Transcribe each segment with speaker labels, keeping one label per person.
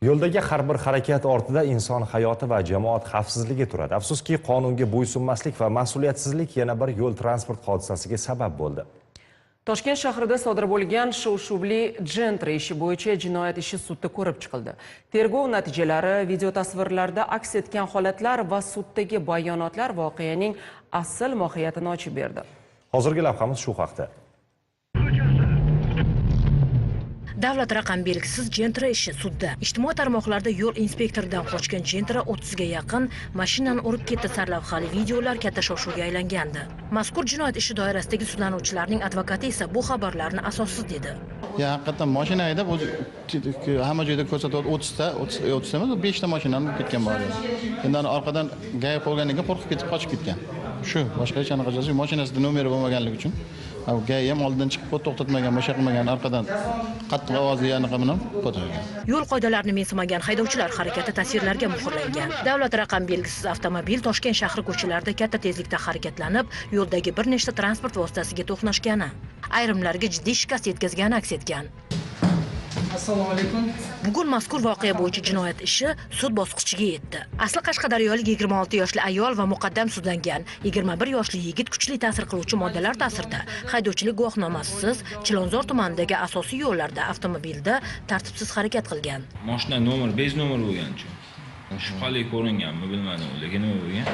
Speaker 1: Yo'ldagi har bir harakat ortida inson hayoti va jamoat xavfsizligi turadi. Afsuski, qonunga bo'ysunmaslik va mas'uliyatsizlik yana bir yo'l transport hodisasiga sabab bo'ldi.
Speaker 2: Toshkent shahrida sodir bo'lgan shov-shuvli Gentra ishi bo'yicha jinoyat ishi sudda ko'rib chiqildi. Tergov natijalari, video tasvirlarda aks etgan holatlar va suddagi bayonotlar voqeaning asl mohiyatini ochib berdi.
Speaker 1: Hozirgi lavhamiz shu haqda.
Speaker 3: Davlat raqam belgisiz Gentra ishi sudda. Ijtimoiy tarmoqlarda yo'l inspektoridan qochgan Gentra 30 ga yaqin mashinani urib ketdi sarlavhali videolar katta shov-shuvga aylangandi. Mazkur jinoyat ishi doirasidagi sudlanuvchilarning advokati esa bu xabarlarni asossiz dedi.
Speaker 4: Ya haqiqatan mashina haydab hamma joyda ko'rsatyapti 30 ta emas, 5 ta mashinani urib ketgan bor. Endi orqadan gay qo'yganidan keyin qo'rqib ketib qochib ketgan. Shu boshqa hech qanaqa joyi mashinasida nomeri bo'lmaganligi uchun gay ham oldidan chiqib to'xtatmagan, boshqa qilmagan, orqadan qattiq ovozli yaniqi bilan ko'targan.
Speaker 3: Yo'l qoidalarini mensimagan haydovchilar harakati tasvirlarga muhrlangan. Davlat raqam belgisiz avtomobil Toshkent shahri ko'chalarida katta tezlikda harakatlanib, yo'ldagi bir nechta transport vositasiga to'qnashgani, ayrimlarga jiddiy shikast yetkazgani aks etgan.
Speaker 5: Assalomu alaykum.
Speaker 3: Bugun mazkur voqea bo'yicha jinoyat ishi sud bosqichiga yetdi. Asli Qashqadaryolik 26 yoshli ayol va muqaddam sudlangan 21 yoshli yigit kuchli ta'sir qiluvchi moddalar ta'sirida haydovchilik guvohnomasisiz Chilonzor tumanidagi asosiy yo'llarda avtomobilda tartibsiz harakat qilgan.
Speaker 6: Mashina nomer bez nomer bo'lgan-chi. Shubhali ko'ringanmi bilmadim, lekin nima bo'lgan?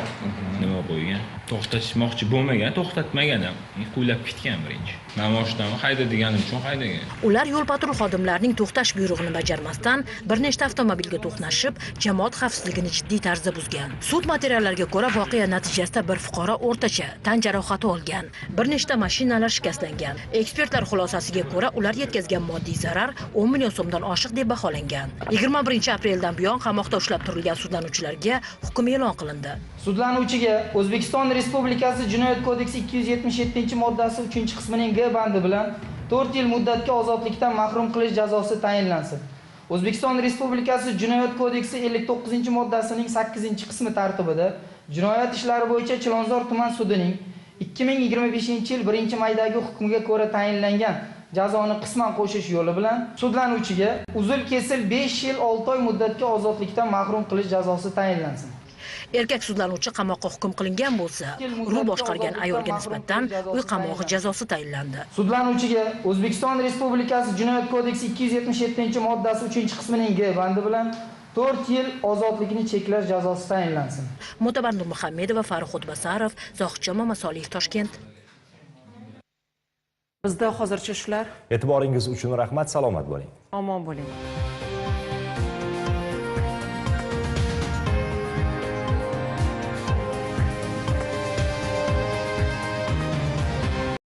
Speaker 6: Nima qo'ygan? To'xtatmoqchi bo'lmagan, to'xtatmagan ham. Qo'ylab ketgan birinchi. Men mashinani haydadiganim uchun haydagan.
Speaker 3: Ular yo'l patrul xodimlarining to'xtash buyrug'ini bajarmasdan bir nechta avtomobilga to'qnashib, jamoat xavfsizligini jiddiy tarzda buzgan. Sud materiallariga ko'ra, voqea natijasida bir fuqaro o'rtacha tan jarohati olgan, bir nechta mashinalar shikastlangan. Ekspertlar xulosasiga ko'ra, ular yetkazgan moddiy zarar 10 million so'mdan oshiq deb baholangan. 21 apreldan buyon qamoqda ushlab turilgan sudlanuvchilarga hukm e'lon qilindi.
Speaker 5: Sudlanuvchiga O'zbekiston Respublikasi Jinoyat kodeksi 277-moddasi 3-qismining G bandi bilan 4 yil muddatga ozodlikdan mahrum qilish jazosi tayinlansin. O'zbekiston Respublikasi Jinoyat kodeksi 59-moddasining 8-qismi tartibida jinoyat ishlari bo'yicha Chilonzor tuman sudining 2025-yil 1-maydagi hukmiga ko'ra tayinlangan jazoni qisman qo'shish yo'li bilan sudlanuvchiga uzil-kesil 5 yil 6 oy muddatga ozodlikdan mahrum qilish jazosi tayinlansin.
Speaker 3: Erkak sudlanuvchi qamoqqa hukm qilingan bo'lsa, rul boshqargan ayolga nisbatan uy qamog'i jazosi tayinlandi.
Speaker 5: Sudlanuvchiga O'zbekiston Respublikasi Jinoyat kodeksi 277-moddasi 3-qismining G bandi bilan 4 yil ozodlikni cheklash jazosi tayinlansin.
Speaker 3: Mo'tabar Nurmuhammedova, Farhod Basarov, Zohidjon Mamasoliyev, Toshkent.
Speaker 2: Bizda hozircha shular.
Speaker 1: E'tiboringiz uchun rahmat, salomat bo'ling.
Speaker 2: Omon bo'ling.